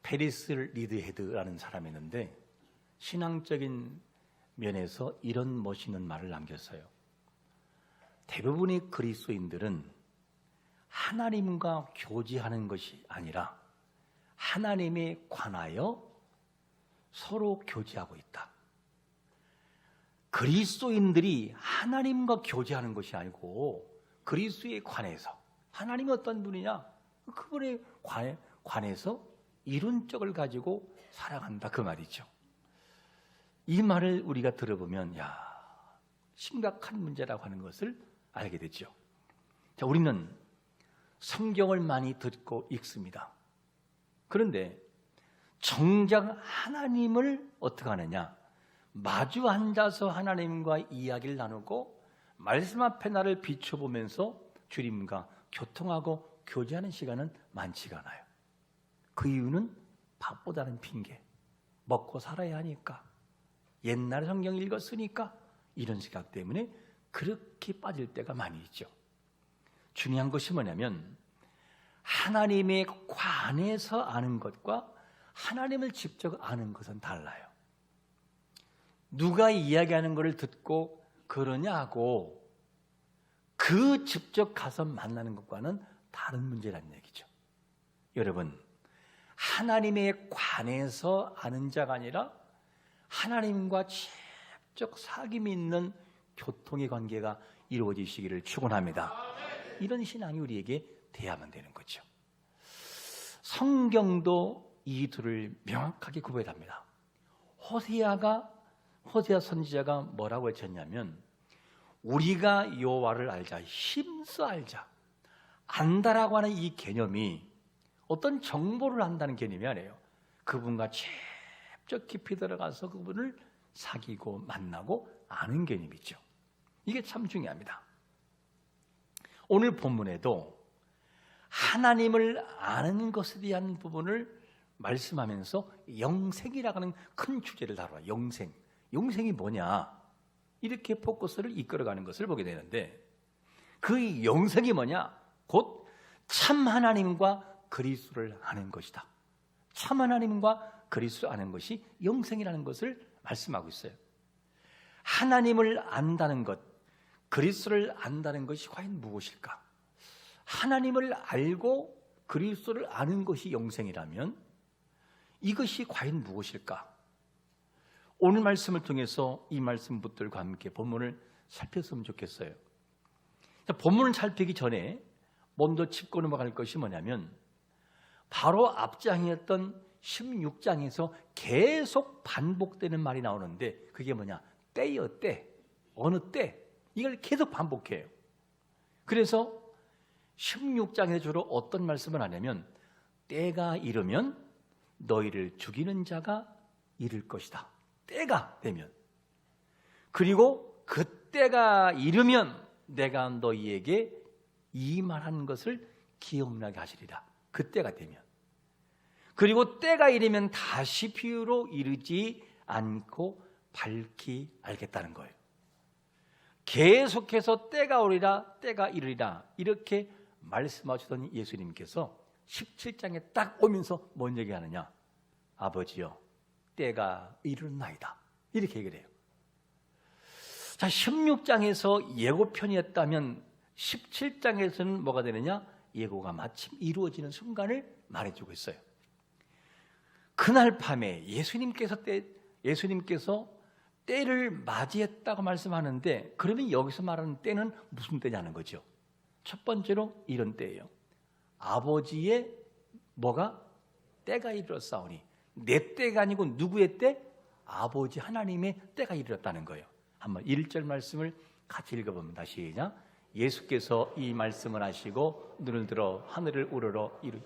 페리스 리드헤드라는 사람이 있는데 신앙적인 면에서 이런 멋있는 말을 남겼어요. 대부분의 그리스도인들은 하나님과 교제하는 것이 아니라 하나님에 관하여 서로 교제하고 있다. 그리스도인들이 하나님과 교제하는 것이 아니고 그리스도에 관해서, 하나님이 어떤 분이냐, 그분에 관해서 이론적을 가지고 살아간다, 그 말이죠. 이 말을 우리가 들어보면 심각한 문제라고 하는 것을 알게 되죠. 자, 우리는 성경을 많이 듣고 읽습니다. 그런데 정작 하나님을 어떻게 하느냐, 마주 앉아서 하나님과 이야기를 나누고 말씀 앞에 나를 비춰보면서 주님과 교통하고 교제하는 시간은 많지가 않아요. 그 이유는 밥보다는 핑계, 먹고 살아야 하니까, 옛날에 성경 읽었으니까, 이런 생각 때문에 그렇게 빠질 때가 많이 있죠. 중요한 것이 뭐냐면 하나님에 관해서 아는 것과 하나님을 직접 아는 것은 달라요. 누가 이야기하는 것을 듣고 그러냐고 그 직접 가서 만나는 것과는 다른 문제라는 얘기죠. 여러분, 하나님에 관해서 아는 자가 아니라 하나님과 직접 사귐이 있는 교통의 관계가 이루어지시기를 축원합니다. 이런 신앙이 우리에게 돼야만 되는 거죠. 성경도 이 둘을 명확하게 구별합니다. 호세아 선지자가 뭐라고 했냐면 우리가 여호와를 알자, 힘써 알자. 안다라고 하는 이 개념이 어떤 정보를 안다는 개념이 아니에요. 그분과 직접 깊이 들어가서 그분을 사귀고 만나고 아는 개념이죠. 이게 참 중요합니다. 오늘 본문에도 하나님을 아는 것에 대한 부분을 말씀하면서 영생이라고 하는 큰 주제를 다뤄요. 영생이 뭐냐, 이렇게 포커스를 이끌어가는 것을 보게 되는데, 그 영생이 뭐냐, 곧 참 하나님과 그리스도를 아는 것이다. 참 하나님과 그리스도를 아는 것이 영생이라는 것을 말씀하고 있어요. 하나님을 안다는 것, 그리스도를 안다는 것이 과연 무엇일까? 하나님을 알고 그리스도를 아는 것이 영생이라면 이것이 과연 무엇일까? 오늘 말씀을 통해서 이 말씀 붙들과 함께 본문을 살폈으면 좋겠어요. 본문을 살피기 전에 먼저 짚고 넘어갈 것이 뭐냐면 바로 앞장이었던 16장에서 계속 반복되는 말이 나오는데 그게 뭐냐? 때요, 때. 어느 때? 이걸 계속 반복해요. 그래서 16장에 주로 어떤 말씀을 하냐면 때가 이르면 너희를 죽이는 자가 이를 것이다. 때가 되면. 그리고 그 때가 이르면 내가 너희에게 이 말한 것을 기억나게 하시리라. 그 때가 되면. 그리고 때가 이르면 다시 비유로 이르지 않고 밝히 알겠다는 거예요. 계속해서 때가 오리라, 때가 이르리라 이렇게 말씀하시던 예수님께서 17장에 딱 오면서 뭔 얘기하느냐? 아버지여, 때가 이르나이다. 이렇게 얘기를 해요. 자, 16장에서 예고편이었다면 17장에서는 뭐가 되느냐? 예고가 마침 이루어지는 순간을 말해주고 있어요. 그날 밤에 예수님께서 때를 맞이했다고 말씀하는데, 그러면 여기서 말하는 때는 무슨 때냐는 거죠. 첫 번째로 이런 때예요. 아버지의 뭐가? 때가 이르렀사오니. 내 때가 아니고 누구의 때? 아버지 하나님의 때가 이르렀다는 거예요. 한번 1절 말씀을 같이 읽어봅니다. 시작. 예수께서 이 말씀을 하시고 눈을 들어 하늘을 우러러 이르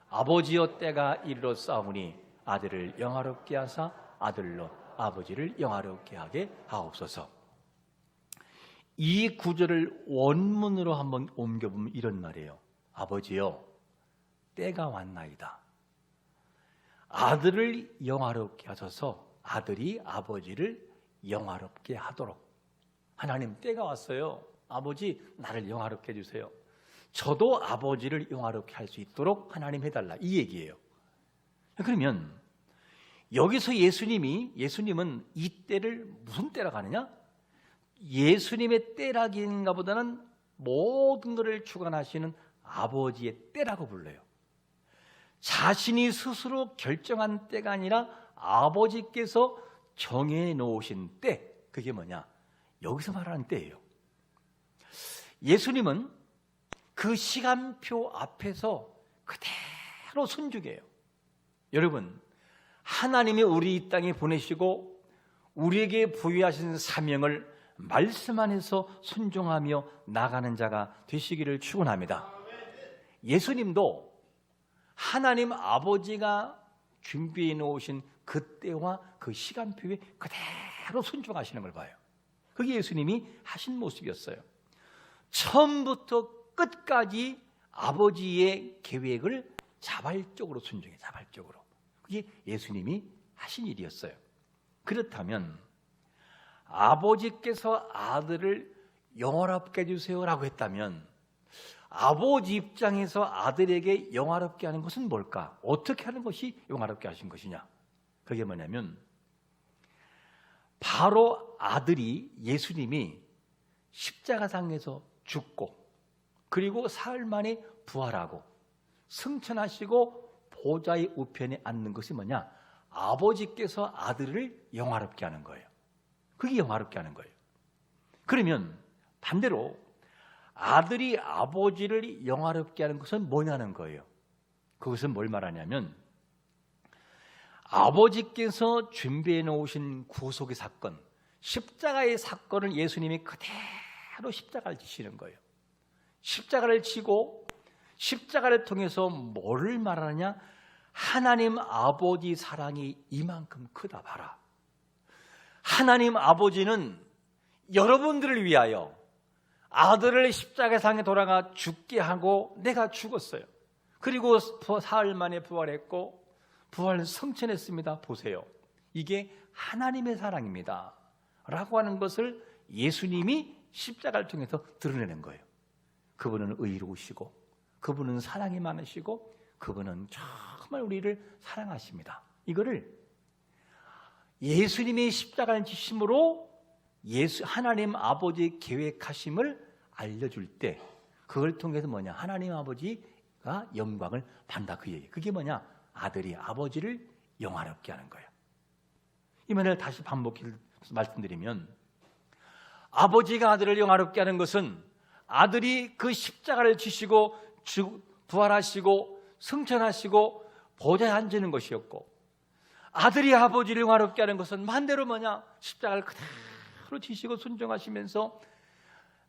아버지여, 때가 이르렀사오니 아들을 영화롭게 하사 아들로 아버지를 영화롭게 하게 하옵소서. 이 구절을 원문으로 한번 옮겨보면 이런 말이에요. 아버지여, 때가 왔나이다. 아들을 영화롭게 하셔서 아들이 아버지를 영화롭게 하도록. 하나님, 때가 왔어요. 아버지, 나를 영화롭게 해주세요. 저도 아버지를 영화롭게 할 수 있도록 하나님 해달라, 이 얘기예요. 그러면 여기서 예수님은 이 때를 무슨 때라고 하느냐? 예수님의 때라기인가 보다는 모든 것을 주관하시는 아버지의 때라고 불러요. 자신이 스스로 결정한 때가 아니라 아버지께서 정해 놓으신 때, 그게 뭐냐? 여기서 말하는 때예요. 예수님은 그 시간표 앞에서 그대로 순종해요. 여러분, 하나님이 우리 이 땅에 보내시고 우리에게 부여하신 사명을 말씀 안에서 순종하며 나가는 자가 되시기를 축원합니다. 예수님도 하나님 아버지가 준비해 놓으신 그 때와 그 시간표에 그대로 순종하시는 걸 봐요. 그게 예수님이 하신 모습이었어요. 처음부터 끝까지 아버지의 계획을 자발적으로 순종해, 자발적으로. 그게 예수님이 하신 일이었어요. 그렇다면 아버지께서 아들을 영화롭게 해주세요라고 했다면 아버지 입장에서 아들에게 영화롭게 하는 것은 뭘까? 어떻게 하는 것이 영화롭게 하신 것이냐? 그게 뭐냐면 바로 아들이, 예수님이 십자가상에서 죽고 그리고 사흘 만에 부활하고 승천하시고 보좌의 우편에 앉는 것이 뭐냐? 아버지께서 아들을 영화롭게 하는 거예요. 그게 영화롭게 하는 거예요. 그러면 반대로 아들이 아버지를 영화롭게 하는 것은 뭐냐는 거예요. 그것은 뭘 말하냐면 아버지께서 준비해 놓으신 구속의 사건, 십자가의 사건을 예수님이 그대로 십자가를 지시는 거예요. 십자가를 지고 십자가를 통해서 뭐를 말하느냐? 하나님 아버지 사랑이 이만큼 크다 봐라. 하나님 아버지는 여러분들을 위하여 아들을 십자가상에 돌아가 죽게 하고 내가 죽었어요. 그리고 사흘 만에 부활했고 부활 성천했습니다. 보세요. 이게 하나님의 사랑입니다. 라고 하는 것을 예수님이 십자가를 통해서 드러내는 거예요. 그분은 의로우시고 그분은 사랑이 많으시고 그분은 정말 우리를 사랑하십니다. 이거를 예수님의 십자가를 지심으로 하나님 아버지의 계획하심을 알려줄 때 그걸 통해서 뭐냐? 하나님 아버지가 영광을 받는다, 그 얘기. 그게 뭐냐? 아들이 아버지를 영화롭게 하는 거예요. 이 말을 다시 반복해서 말씀드리면 아버지가 아들을 영화롭게 하는 것은 아들이 그 십자가를 지시고 부활하시고 승천하시고 보좌에 앉는 것이었고, 아들이 아버지를 영화롭게 하는 것은 반대로 뭐냐? 십자가를 그대로 지시고 순종하시면서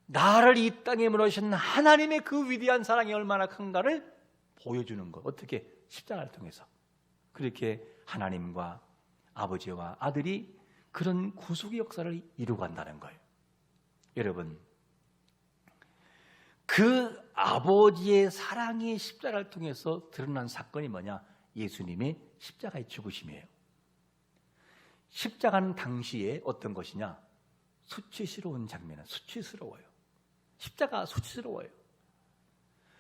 나를 이 땅에 물으신 하나님의 그 위대한 사랑이 얼마나 큰가를 보여주는 것. 어떻게? 십자가를 통해서. 그렇게 하나님과 아버지와 아들이 그런 구속의 역사를 이루고 간다는 거예요. 여러분, 그 아버지의 사랑이 십자가를 통해서 드러난 사건이 뭐냐? 예수님의 십자가의 죽으심이에요. 십자가는 당시에 어떤 것이냐? 수치스러운 장면은 수치스러워요. 십자가 수치스러워요.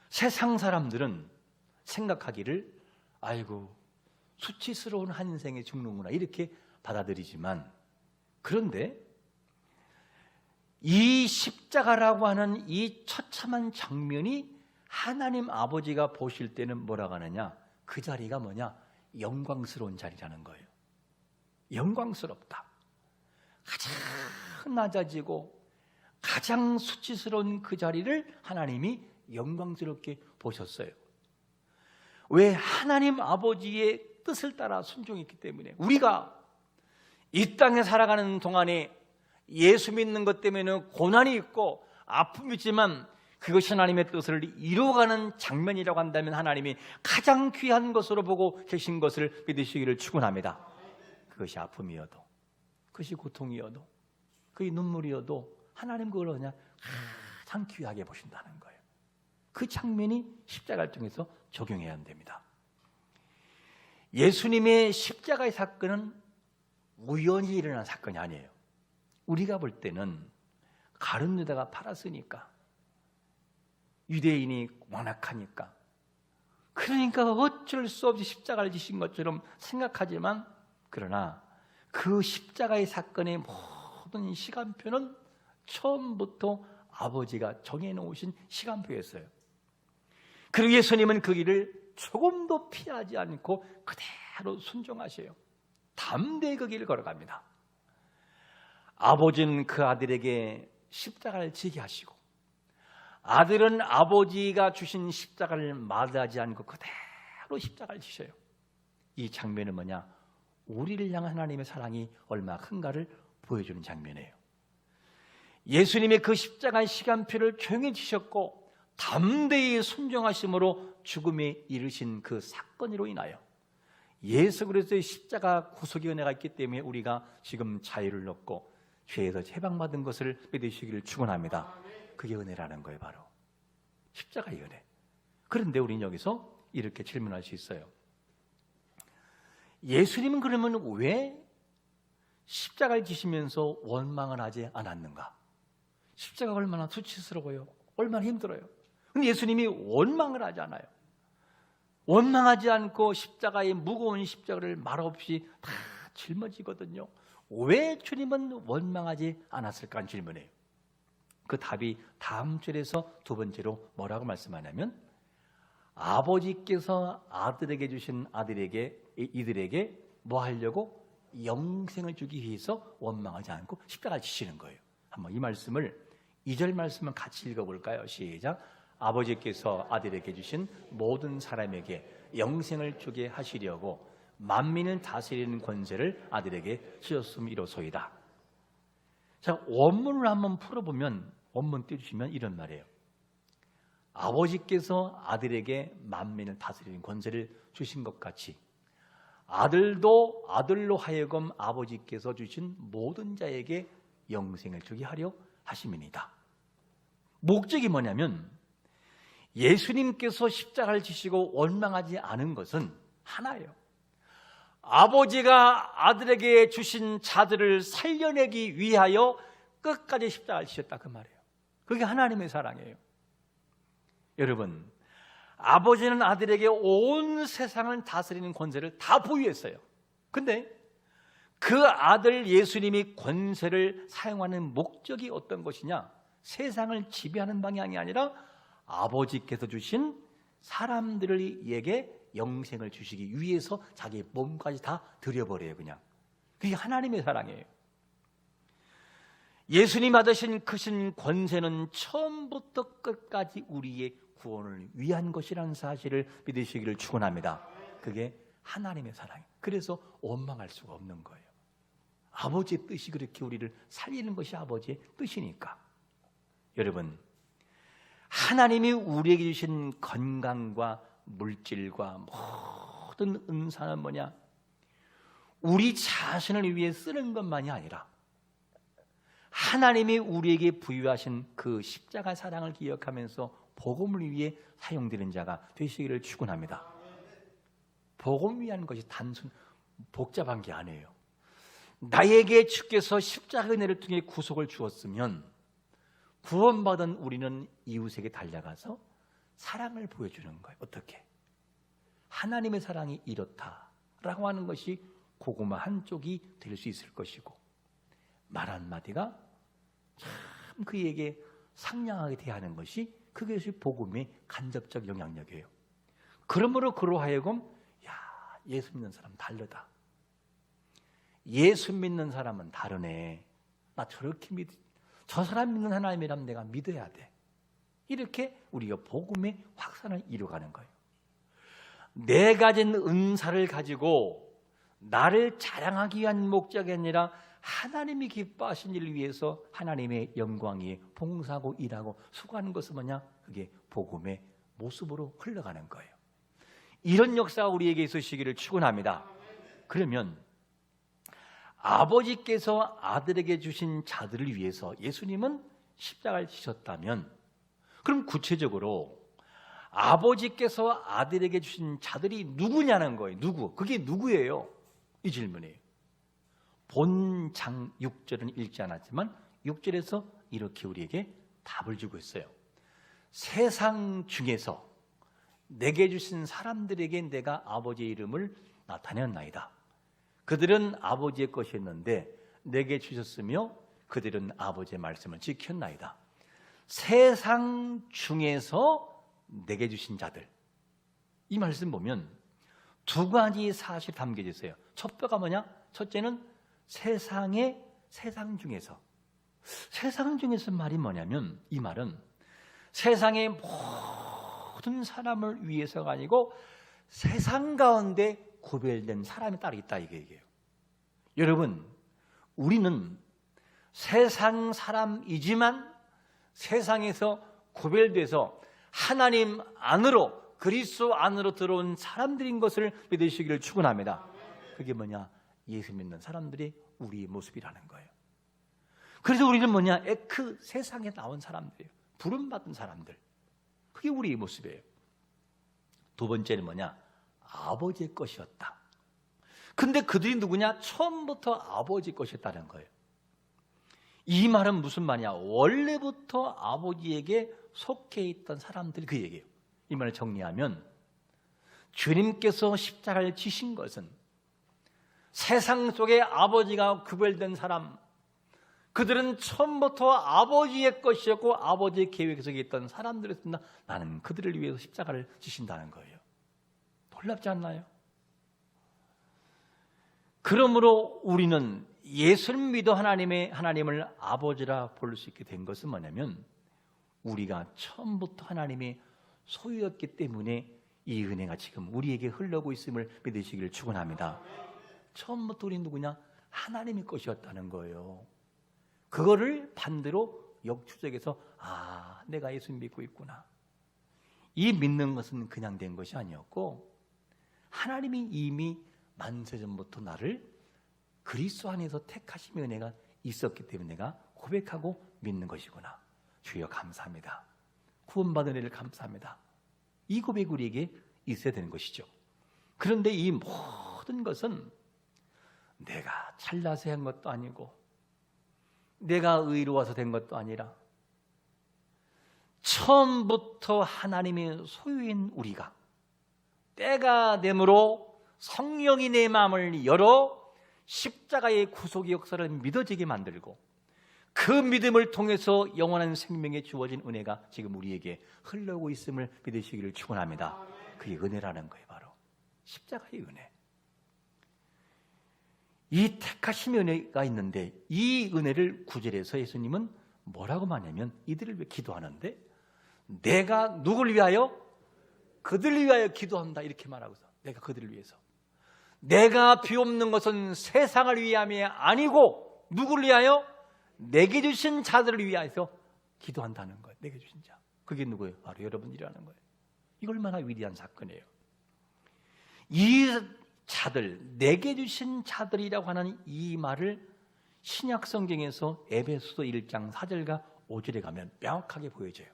세상 사람들은 생각하기를 아이고 수치스러운 한 인생에 죽는구나 이렇게 받아들이지만, 그런데 이 십자가라고 하는 이 처참한 장면이 하나님 아버지가 보실 때는 뭐라고 하느냐? 그 자리가 뭐냐? 영광스러운 자리라는 거예요. 영광스럽다. 가장 낮아지고 가장 수치스러운 그 자리를 하나님이 영광스럽게 보셨어요. 왜? 하나님 아버지의 뜻을 따라 순종했기 때문에. 우리가 이 땅에 살아가는 동안에 예수 믿는 것 때문에는 고난이 있고 아픔이 있지만 그것이 하나님의 뜻을 이루어가는 장면이라고 한다면 하나님이 가장 귀한 것으로 보고 계신 것을 믿으시기를 축원합니다. 그것이 아픔이어도, 그것이 고통이어도, 그것이 눈물이어도 하나님 그걸 그냥 가장 귀하게 보신다는 거예요. 그 장면이 십자가를 통해서 적용해야 한답니다. 예수님의 십자가의 사건은 우연히 일어난 사건이 아니에요. 우리가 볼 때는 가룟 유다가 팔았으니까, 유대인이 완악하니까, 그러니까 어쩔 수 없이 십자가를 지신 것처럼 생각하지만, 그러나 그 십자가의 사건의 모든 시간표는 처음부터 아버지가 정해놓으신 시간표였어요. 그리고 예수님은 그 길을 조금도 피하지 않고 그대로 순종하셔요. 담대히 그 길을 걸어갑니다. 아버지는 그 아들에게 십자가를 지게 하시고, 아들은 아버지가 주신 십자가를 마다하지 않고 그대로 십자가를 지셔요. 이 장면은 뭐냐? 우리를 향한 하나님의 사랑이 얼마나 큰가를 보여주는 장면이에요. 예수님의 그 십자가의 시간표를 조용히 지셨고 담대히 순종하심으로 죽음에 이르신 그 사건으로 인하여 예수 그리스도의 십자가 구속의 은혜가 있기 때문에 우리가 지금 자유를 얻고 죄에서 해방받은 것을 믿으시기를 축원합니다. 그게 은혜라는 거예요. 바로 십자가의 은혜. 그런데 우리는 여기서 이렇게 질문할 수 있어요. 예수님은 그러면 왜 십자가를 지시면서 원망을 하지 않았는가? 십자가가 얼마나 수치스러워요. 얼마나 힘들어요. 근데 예수님이 원망을 하지 않아요. 원망하지 않고 십자가의 무거운 십자가를 말없이 다 짊어지거든요. 왜 주님은 원망하지 않았을까 하는 질문이에요. 그 답이 다음 절에서 두 번째로 뭐라고 말씀하냐면, 아버지께서 아들에게 주신 이들에게 뭐 하려고? 영생을 주기 위해서 원망하지 않고 십자가를 지시는 거예요. 한번 이 말씀을 2절 말씀을 같이 읽어볼까요? 시작. 아버지께서 아들에게 주신 모든 사람에게 영생을 주게 하시려고 만민을 다스리는 권세를 아들에게 주셨음이로소이다. 자, 원문을 한번 풀어보면, 원문 띄워주시면 이런 말이에요. 아버지께서 아들에게 만민을 다스리는 권세를 주신 것 같이 아들도 아들로 하여금 아버지께서 주신 모든 자에게 영생을 주게 하려 하심이니이다. 목적이 뭐냐면, 예수님께서 십자가를 지시고 원망하지 않은 것은 하나예요. 아버지가 아들에게 주신 자들을 살려내기 위하여 끝까지 십자가를 지셨다, 그 말이에요. 그게 하나님의 사랑이에요. 여러분, 아버지는 아들에게 온 세상을 다스리는 권세를 다 부여했어요. 근데 그 아들 예수님이 권세를 사용하는 목적이 어떤 것이냐? 세상을 지배하는 방향이 아니라 아버지께서 주신 사람들에게 영생을 주시기 위해서 자기 몸까지 다 드려버려요. 그냥 그게 하나님의 사랑이에요. 예수님 받으신 크신 권세는 처음부터 끝까지 우리의 구원을 위한 것이라는 사실을 믿으시기를 축원합니다. 그게 하나님의 사랑이에요. 그래서 원망할 수가 없는 거예요. 아버지의 뜻이 그렇게 우리를 살리는 것이 아버지의 뜻이니까. 여러분, 하나님이 우리에게 주신 건강과 물질과 모든 은사는 뭐냐? 우리 자신을 위해 쓰는 것만이 아니라 하나님이 우리에게 부여하신 그 십자가 사랑을 기억하면서 복음을 위해 사용되는 자가 되시기를 축원합니다. 복음 위한 것이 단순 복잡한 게 아니에요. 나에게 주께서 십자가 은혜를 통해 구속을 주었으면 구원받은 우리는 이웃에게 달려가서 사랑을 보여주는 거예요. 어떻게? 하나님의 사랑이 이렇다라고 하는 것이 고구마 한쪽이 될 수 있을 것이고, 말 한마디가 참 그에게 상냥하게 대하는 것이, 그것이 복음의 간접적 영향력이에요. 그러므로 그로 하여금 예수 믿는 사람 다르다. 예수 믿는 사람은 다르네. 나 저렇게 저 사람 믿는 하나님이라면 내가 믿어야 돼. 이렇게 우리가 복음의 확산을 이루어가는 거예요. 내 가진 은사를 가지고 나를 자랑하기 위한 목적이 아니라 하나님이 기뻐하신 일을 위해서 하나님의 영광에 봉사하고 일하고 수고하는 것은 뭐냐? 그게 복음의 모습으로 흘러가는 거예요. 이런 역사가 우리에게 있으시기를 축원합니다. 그러면 아버지께서 아들에게 주신 자들을 위해서 예수님은 십자가를 지셨다면, 그럼 구체적으로 아버지께서 아들에게 주신 자들이 누구냐는 거예요. 누구? 그게 누구예요? 이 질문이에요. 본장 6절은 읽지 않았지만 6절에서 이렇게 우리에게 답을 주고 있어요. 세상 중에서 내게 주신 사람들에게 내가 아버지의 이름을 나타내었나이다. 그들은 아버지의 것이었는데 내게 주셨으며 그들은 아버지의 말씀을 지켰나이다. 세상 중에서 내게 주신 자들. 이 말씀 보면 두 가지 사실이 담겨져 있어요. 첫째가 뭐냐? 첫째는 세상 중에서. 세상 중에서 말이 뭐냐면, 이 말은 세상의 모든 사람을 위해서가 아니고 세상 가운데 구별된 사람이 따로 있다, 이게 얘기예요. 여러분, 우리는 세상 사람이지만 세상에서 구별돼서 하나님 안으로, 그리스도 안으로 들어온 사람들인 것을 믿으시기를 축원합니다. 그게 뭐냐? 예수 믿는 사람들이 우리의 모습이라는 거예요. 그래서 우리는 뭐냐? 그 세상에 나온 사람들이에요. 부름받은 사람들. 그게 우리의 모습이에요. 두 번째는 뭐냐? 아버지의 것이었다. 근데 그들이 누구냐? 처음부터 아버지 것이었다는 거예요. 이 말은 무슨 말이냐? 원래부터 아버지에게 속해 있던 사람들이 그 얘기예요. 이 말을 정리하면 주님께서 십자가를 지신 것은 세상 속에 아버지가 구별된 사람, 그들은 처음부터 아버지의 것이었고 아버지의 계획 속에 있던 사람들이었습니다. 나는 그들을 위해서 십자가를 지신다는 거예요. 놀랍지 않나요? 그러므로 우리는 예수를 믿어 하나님을 아버지라 부를 수 있게 된 것은 뭐냐면 우리가 처음부터 하나님의 소유였기 때문에 이 은혜가 지금 우리에게 흘러오고 있음을 믿으시기를 축원합니다. 처음부터 우리는 누구냐? 하나님의 것이었다는 거예요. 그거를 반대로 역추적해서 내가 예수 믿고 있구나. 이 믿는 것은 그냥 된 것이 아니었고 하나님이 이미 만세전부터 나를 그리스도 안에서 택하심의 은혜가 있었기 때문에 내가 고백하고 믿는 것이구나. 주여 감사합니다. 구원받은 은혜를 감사합니다. 이 고백이 우리에게 있어야 되는 것이죠. 그런데 이 모든 것은 내가 잘나서 한 것도 아니고 내가 의로워서 된 것도 아니라 처음부터 하나님의 소유인 우리가 때가 되므로 성령이 내 마음을 열어 십자가의 구속의 역사를 믿어지게 만들고 그 믿음을 통해서 영원한 생명에 주어진 은혜가 지금 우리에게 흘러오고 있음을 믿으시기를 축원합니다. 그게 은혜라는 거예요. 바로 십자가의 은혜. 이 택하심의 은혜가 있는데 이 은혜를 9절에서 예수님은 뭐라고 말하냐면 이들을 위해 기도하는데 내가 누구를 위하여? 그들을 위하여 기도한다 이렇게 말하고서 내가 그들을 위해서 내가 비옵는 것은 세상을 위함이 아니고 누구를 위하여? 내게 주신 자들을 위하여서 기도한다는 거예요. 내게 주신 자. 그게 누구예요? 바로 여러분들이라는 거예요. 이거 얼마나 위대한 사건이에요. 이 자들, 내게 주신 자들이라고 하는 이 말을 신약 성경에서 에베소서 1장 4절과 5절에 가면 명확하게 보여져요.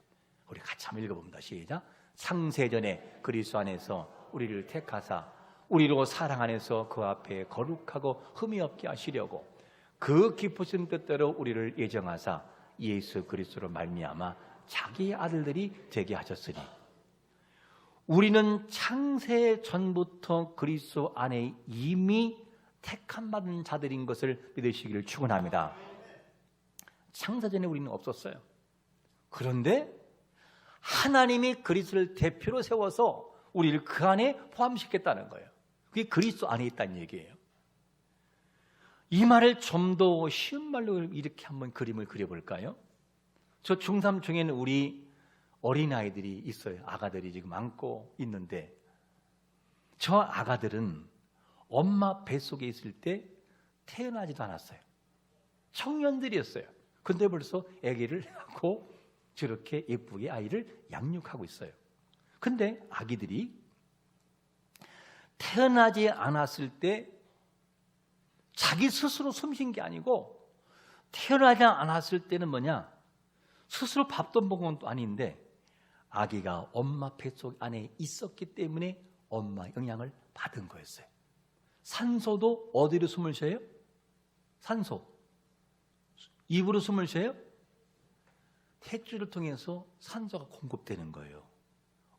우리 같이 한번 읽어봅니다. 시작. 창세전에 그리스도 안에서 우리를 택하사 우리로 사랑 안에서 그 앞에 거룩하고 흠이 없게 하시려고 그 기쁘신 뜻대로 우리를 예정하사 예수 그리스도로 말미암아 자기의 아들들이 되게 하셨으니 우리는 창세 전부터 그리스도 안에 이미 택함 받은 자들인 것을 믿으시기를 축원합니다. 창세 전에 우리는 없었어요. 그런데 하나님이 그리스도를 대표로 세워서 우리를 그 안에 포함시켰다는 거예요. 그게 그리스도 안에 있다는 얘기예요. 이 말을 좀 더 쉬운 말로 이렇게 한번 그림을 그려볼까요? 저 중3 중에는 우리 어린아이들이 있어요. 아가들이 지금 안고 있는데 저 아가들은 엄마 뱃속에 있을 때 태어나지도 않았어요. 청년들이었어요. 근데 벌써 아기를 낳고 저렇게 예쁘게 아이를 양육하고 있어요. 근데 아기들이 태어나지 않았을 때 자기 스스로 숨쉰 게 아니고 태어나지 않았을 때는 뭐냐? 스스로 밥도 먹은 것도 아닌데 아기가 엄마 뱃속 안에 있었기 때문에 엄마 영향을 받은 거였어요. 산소도 어디로 숨을 쉬어요? 산소. 입으로 숨을 쉬어요? 탯줄을 통해서 산소가 공급되는 거예요.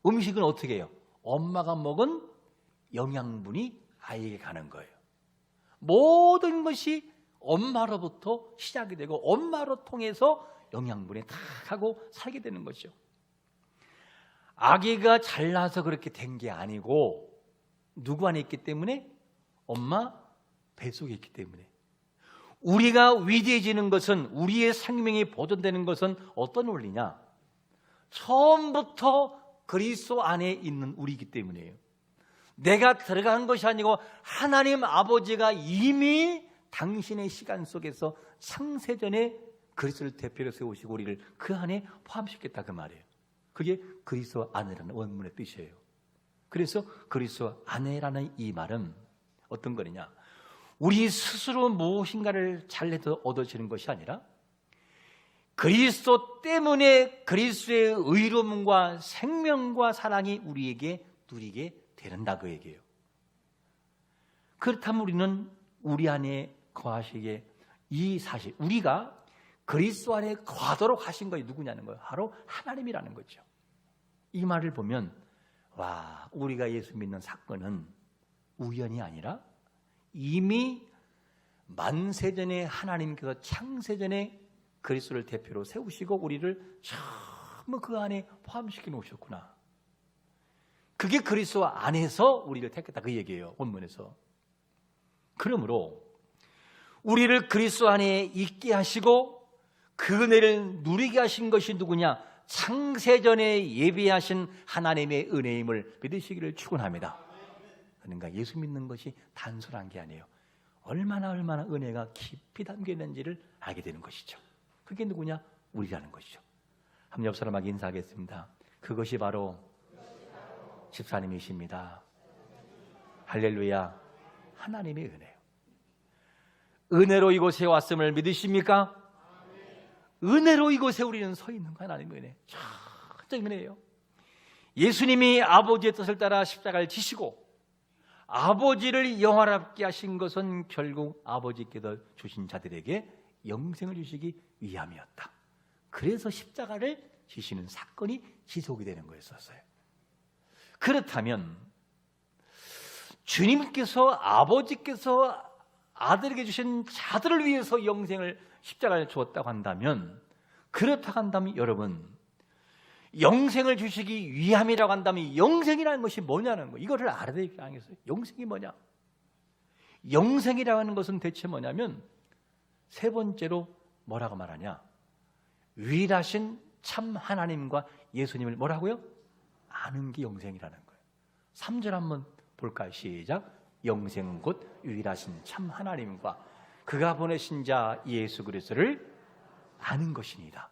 음식은 어떻게 해요? 엄마가 먹은 영양분이 아이에게 가는 거예요. 모든 것이 엄마로부터 시작이 되고 엄마로 통해서 영양분이 다 하고 살게 되는 거죠. 아기가 잘나서 그렇게 된 게 아니고 누구 안에 있기 때문에? 엄마 뱃속에 있기 때문에. 우리가 위대해지는 것은, 우리의 생명이 보존되는 것은 어떤 원리냐? 처음부터 그리스도 안에 있는 우리이기 때문이에요. 내가 들어간 것이 아니고 하나님 아버지가 이미 당신의 시간 속에서 창세전에 그리스도를 대표로 세우시고 우리를 그 안에 포함시켰다, 그 말이에요. 그게 그리스도 안에라는 원문의 뜻이에요. 그래서 그리스도 안에라는 이 말은 어떤 거냐? 우리 스스로 무엇인가를 잘해서 얻어지는 것이 아니라 그리스도 때문에 그리스도의 의로움과 생명과 사랑이 우리에게 누리게 되는다, 그 얘기예요. 그렇다면 우리는 우리 안에 거하시기에 이 사실, 우리가 그리스도 안에 거하도록 하신 것이 누구냐는 거예요. 바로 하나님이라는 거죠. 이 말을 보면 와, 우리가 예수 믿는 사건은 우연이 아니라 이미 만세전에 하나님께서 창세전에 그리스도를 대표로 세우시고 우리를 전부 그 안에 포함시켜 놓으셨구나. 그게 그리스도 안에서 우리를 택했다, 그 얘기예요, 본문에서. 그러므로 우리를 그리스도 안에 있게 하시고 그 은혜를 누리게 하신 것이 누구냐? 창세전에 예비하신 하나님의 은혜임을 믿으시기를 축원합니다. 그러니까 예수 믿는 것이 단순한 게 아니에요. 얼마나 은혜가 깊이 담겨 있는지를 알게 되는 것이죠. 그게 누구냐? 우리라는 것이죠. 한번 옆 사람에게 인사하겠습니다. 그것이 바로 집사님이십니다. 할렐루야. 하나님의 은혜요. 은혜로 이곳에 왔음을 믿으십니까? 은혜로 이곳에 우리는 서 있는 거, 하나님의 은혜. 진짜 은혜예요. 예수님이 아버지의 뜻을 따라 십자가를 지시고 아버지를 영화롭게 하신 것은 결국 아버지께서 주신 자들에게 영생을 주시기 위함이었다. 그래서 십자가를 지시는 사건이 지속이 되는 거였었어요. 그렇다면 주님께서, 아버지께서 아들에게 주신 자들을 위해서 영생을, 십자가를 주었다고 한다면, 그렇다고 한다면 여러분, 영생을 주시기 위함이라고 한다면 영생이라는 것이 뭐냐는 거예요. 이거를 알아야 되겠어요. 영생이 뭐냐? 영생이라고 하는 것은 대체 뭐냐면 세 번째로 뭐라고 말하냐? 유일하신 참 하나님과 예수님을 뭐라고요? 아는 게 영생이라는 거예요. 3절 한번 볼까요? 시작. 영생은 곧 유일하신 참 하나님과 그가 보내신 자 예수 그리스도를 아는 것이니이다.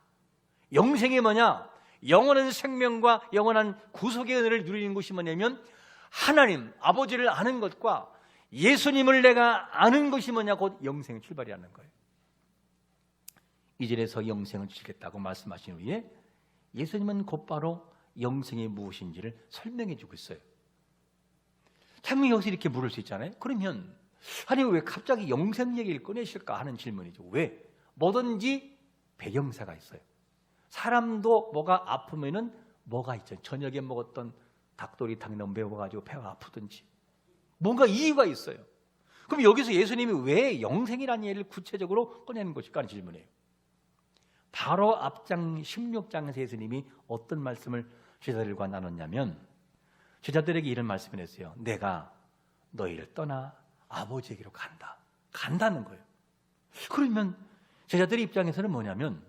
영생이 뭐냐? 영원한 생명과 영원한 구속의 은혜를 누리는 것이 뭐냐면 하나님 아버지를 아는 것과 예수님을 내가 아는 것이 뭐냐? 곧 영생의 출발이라는 거예요. 이 절에서 영생을 주시겠다고 말씀하신 후에 예수님은 곧바로 영생이 무엇인지를 설명해 주고 있어요. 참 여기서 이렇게 물을 수 있잖아요. 그러면 아니 왜 갑자기 영생 얘기를 꺼내실까 하는 질문이죠. 왜? 뭐든지 배경사가 있어요. 사람도 뭐가 아프면은 뭐가 있죠. 저녁에 먹었던 닭도리탕 너무 매워가지고 배가 아프든지 뭔가 이유가 있어요. 그럼 여기서 예수님이 왜 영생이라는 얘기를 구체적으로 꺼내는 것일까 하는 질문이에요. 바로 앞장 16장에서 예수님이 어떤 말씀을 제자들과 나눴냐면 제자들에게 이런 말씀을 했어요. 내가 너희를 떠나 아버지에게로 간다는 거예요. 그러면 제자들의 입장에서는 뭐냐면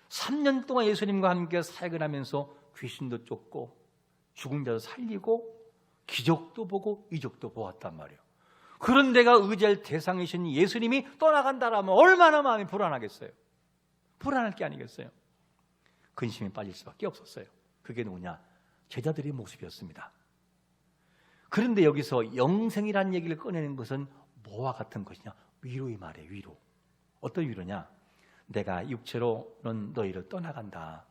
3년 동안 예수님과 함께 사역을 하면서 귀신도 쫓고 죽은 자도 살리고 기적도 보고 이적도 보았단 말이에요. 그런 데가 의지할 대상이신 예수님이 떠나간다라면 얼마나 마음이 불안하겠어요. 불안할 게 아니겠어요. 근심에 빠질 수밖에 없었어요. 그게 누구냐? 제자들의 모습이었습니다. 그런데 여기서 영생이라는 얘기를 꺼내는 것은 뭐와 같은 것이냐? 위로의 말이에요. 위로. 어떤 위로냐? 내가 육체로는 너희를 떠나간다.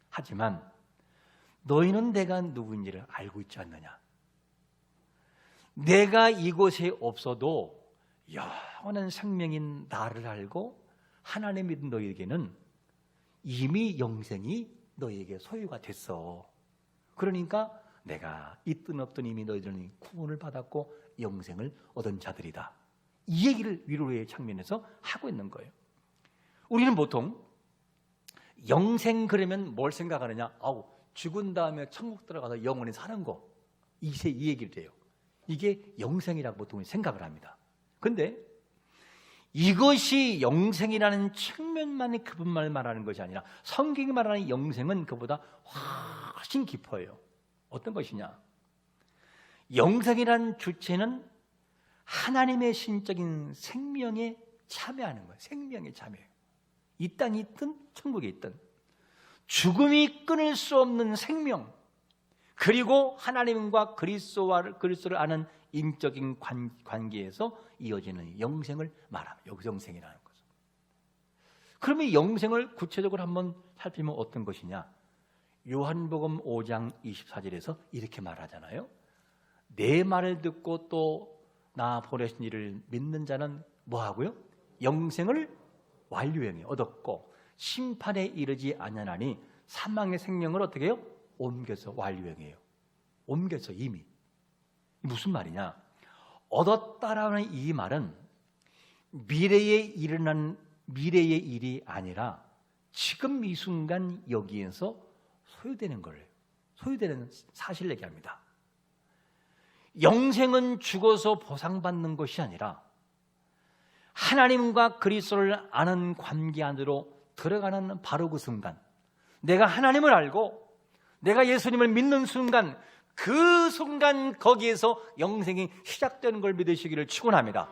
하지만 너희는 내가 누구인지를 알고 있지 않느냐? 내가 이곳에 없어도 영원한 생명인 나를 알고 하나님 믿은 너희에게는 이미 영생이 너희에게 소유가 됐어. 그러니까 내가 있든 없든 이미 너희들은 구원을 받았고 영생을 얻은 자들이다. 이 얘기를 위로의 장면에서 하고 있는 거예요. 우리는 보통 영생 그러면 뭘 생각하느냐? 죽은 다음에 천국 들어가서 영원히 사는 거, 이 얘기를 해요. 이게 영생이라고 보통 생각을 합니다. 그런데 이것이 영생이라는 측면만이 그분만을 말하는 것이 아니라 성경이 말하는 영생은 그보다 훨씬 깊어요. 어떤 것이냐? 영생이라는 주체는 하나님의 신적인 생명에 참여하는 거예요. 생명에 참여해요. 이 땅에 있든 천국에 있든 죽음이 끊을 수 없는 생명, 그리고 하나님과 그리스도를 아는 인적인 관계에서 이어지는 영생을 말합니다. 여기서 영생이라는 것은. 그러면 영생을 구체적으로 한번 살피면 어떤 것이냐? 요한복음 5장 24절에서 이렇게 말하잖아요. 내 말을 듣고 또 나 보내신 이를 믿는 자는 뭐하고요? 영생을 완료형에 얻었고 심판에 이르지 아니하나니 사망의 생명을 어떻게 해요? 옮겨서 완료형이에요. 옮겨서 이미. 무슨 말이냐? 얻었다라는 이 말은 미래에 일어난 미래의 일이 아니라 지금 이 순간 여기에서 소유되는 거예요. 소유되는 사실을 얘기합니다. 영생은 죽어서 보상받는 것이 아니라 하나님과 그리스도를 아는 관계 안으로 들어가는 바로 그 순간, 내가 하나님을 알고 내가 예수님을 믿는 순간, 그 순간 거기에서 영생이 시작되는 걸 믿으시기를 축원합니다.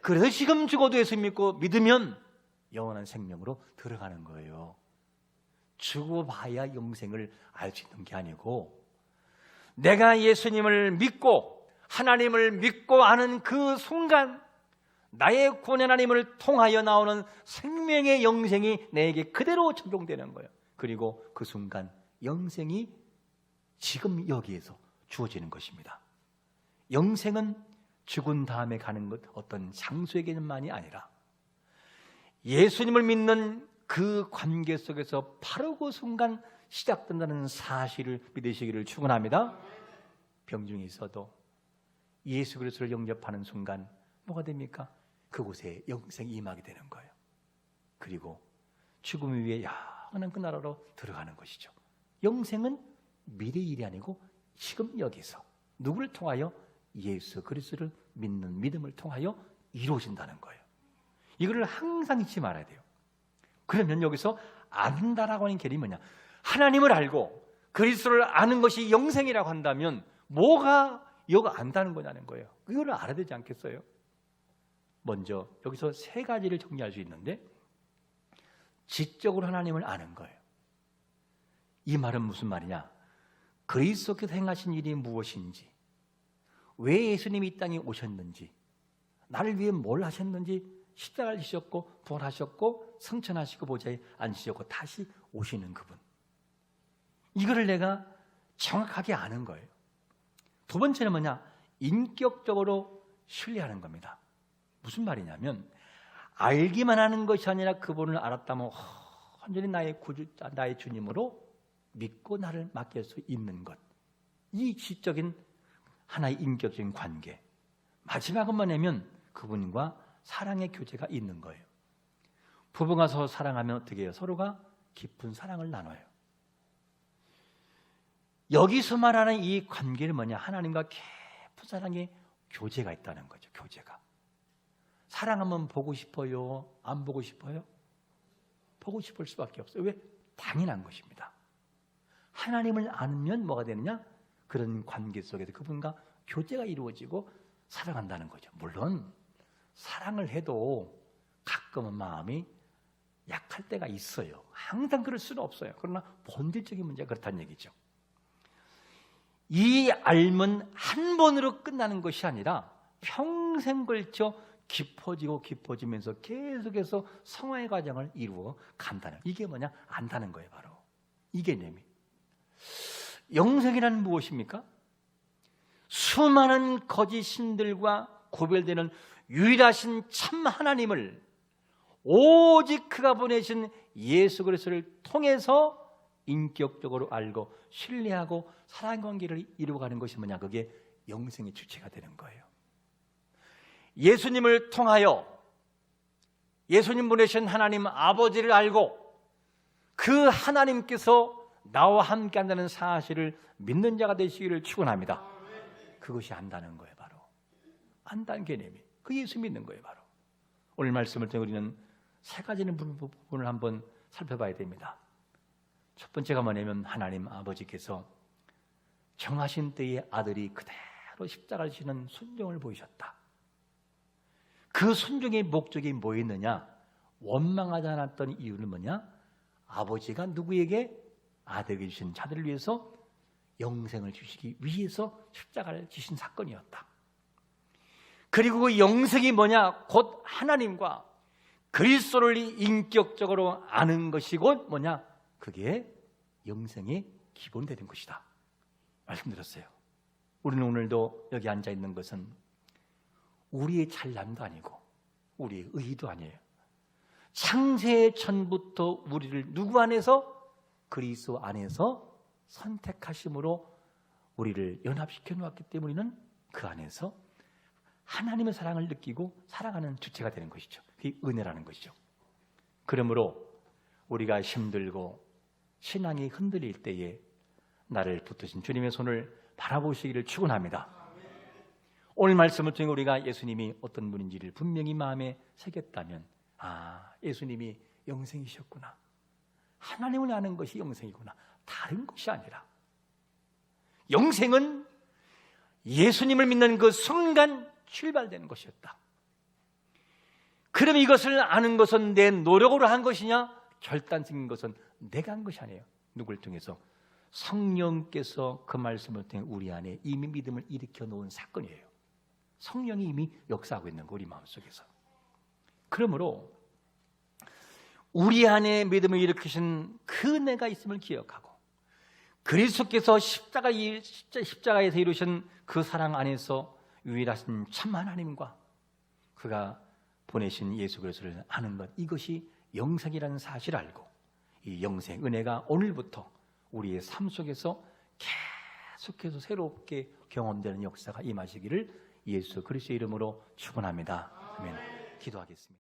그래서 지금 죽어도 예수 믿고 믿으면 영원한 생명으로 들어가는 거예요. 죽어봐야 영생을 알 수 있는 게 아니고, 내가 예수님을 믿고 하나님을 믿고 아는 그 순간 나의 구원 하나님을 통하여 나오는 생명의 영생이 내게 그대로 적용되는 거예요. 그리고 그 순간 영생이 지금 여기에서 주어지는 것입니다. 영생은 죽은 다음에 가는 것, 어떤 장소의 개념만이 아니라 예수님을 믿는 그 관계 속에서 바로 그 순간 시작된다는 사실을 믿으시기를 축원합니다. 병중에 있어도 예수 그리스도를 영접하는 순간 뭐가 됩니까? 그곳에 영생이 임하게 되는 거예요. 그리고 죽음 위에 영원한 그 나라로 들어가는 것이죠. 영생은 미래 일이 아니고 지금 여기서 누구를 통하여? 예수 그리스도를 믿는 믿음을 통하여 이루어진다는 거예요. 이거를 항상 잊지 말아야 돼요. 그러면 여기서 안다라고 하는 개념이 뭐냐? 하나님을 알고 그리스도를 아는 것이 영생이라고 한다면 뭐가 이거 안다는 거냐는 거예요. 이거를 알아야 되지 않겠어요? 먼저 여기서 세 가지를 정리할 수 있는데, 지적으로 하나님을 아는 거예요. 이 말은 무슨 말이냐? 그리스도께서 행하신 일이 무엇인지, 왜 예수님이 이 땅에 오셨는지, 나를 위해 뭘 하셨는지, 십자가를 지셨고 부활하셨고 승천하시고 보좌에 앉으셨고 다시 오시는 그분, 이거를 내가 정확하게 아는 거예요. 두 번째는 뭐냐? 인격적으로 신뢰하는 겁니다. 무슨 말이냐면 알기만 하는 것이 아니라 그분을 알았다면 완전히 나의 주님으로 믿고 나를 맡길 수 있는 것, 이 지적인 하나의 인격적인 관계. 마지막은 뭐냐면 그분과 사랑의 교제가 있는 거예요. 부부가 서로 사랑하면 어떻게 해요? 서로가 깊은 사랑을 나눠요. 여기서 말하는 이 관계는 뭐냐? 하나님과 깊은 사랑의 교제가 있다는 거죠. 교제가. 사랑하면 보고 싶어요? 안 보고 싶어요? 보고 싶을 수밖에 없어요. 왜? 당연한 것입니다. 하나님을 알면 뭐가 되느냐? 그런 관계 속에서 그분과 교제가 이루어지고 사랑한다는 거죠. 물론 사랑을 해도 가끔은 마음이 약할 때가 있어요. 항상 그럴 수는 없어요. 그러나 본질적인 문제가 그렇다는 얘기죠. 이 알면 한 번으로 끝나는 것이 아니라 평생 걸쳐 깊어지고 깊어지면서 계속해서 성화의 과정을 이루어 간다는, 이게 뭐냐? 안다는 거예요. 바로 이 개념이. 영생이란 무엇입니까? 수많은 거짓 신들과 구별되는 유일하신 참 하나님을 오직 그가 보내신 예수 그리스도를 통해서 인격적으로 알고 신뢰하고 사랑 관계를 이루어가는 것이 뭐냐? 그게 영생의 주체가 되는 거예요. 예수님을 통하여 예수님 보내신 하나님 아버지를 알고 그 하나님께서 나와 함께 한다는 사실을 믿는 자가 되시기를 축원합니다. 그것이 안다는 거예요. 바로 안다는 개념이 그 예수 믿는 거예요. 바로 오늘 말씀을 통해 우리는 세 가지의 부분을 한번 살펴봐야 됩니다. 첫 번째가 뭐냐면 하나님 아버지께서 정하신 때에 아들이 그대로 십자가를 지는 순종을 보이셨다. 그 순종의 목적이 뭐였느냐? 원망하지 않았던 이유는 뭐냐? 아버지가 누구에게? 아들에게 주신 자들을 위해서 영생을 주시기 위해서 십자가를 지신 사건이었다. 그리고 그 영생이 뭐냐? 곧 하나님과 그리스도를 인격적으로 아는 것이 곧 뭐냐? 그게 영생의 기본이 되는 것이다. 말씀드렸어요. 우리는 오늘도 여기 앉아 있는 것은 우리의 잘남도 아니고 우리의 의도 아니에요. 창세 전부터 우리를 누구 안에서? 그리스도 안에서 선택하심으로 우리를 연합시켜 놓았기 때문에 우리는 그 안에서 하나님의 사랑을 느끼고 살아가는 주체가 되는 것이죠. 그게 은혜라는 것이죠. 그러므로 우리가 힘들고 신앙이 흔들릴 때에 나를 붙드신 주님의 손을 바라보시기를 축원합니다. 오늘 말씀을 통해 우리가 예수님이 어떤 분인지를 분명히 마음에 새겼다면 예수님이 영생이셨구나. 하나님을 아는 것이 영생이구나. 다른 것이 아니라 영생은 예수님을 믿는 그 순간 출발되는 것이었다. 그럼 이것을 아는 것은 내 노력으로 한 것이냐? 결단적인 것은 내가 한 것이 아니에요. 누구를 통해서? 성령께서 그 말씀을 통해 우리 안에 이미 믿음을 일으켜 놓은 사건이에요. 성령이 이미 역사하고 있는 거 우리 마음속에서. 그러므로 우리 안에 믿음을 일으키신 그 은혜가 있음을 기억하고 그리스도께서 십자가에서 이루신 그 사랑 안에서 유일하신 참 하나님과 그가 보내신 예수 그리스도를 아는 것, 이것이 영생이라는 사실을 알고 이 영생 은혜가 오늘부터 우리의 삶 속에서 계속해서 새롭게 경험되는 역사가 임하시기를 예수 그리스도의 이름으로 축원합니다. 아멘. 기도하겠습니다.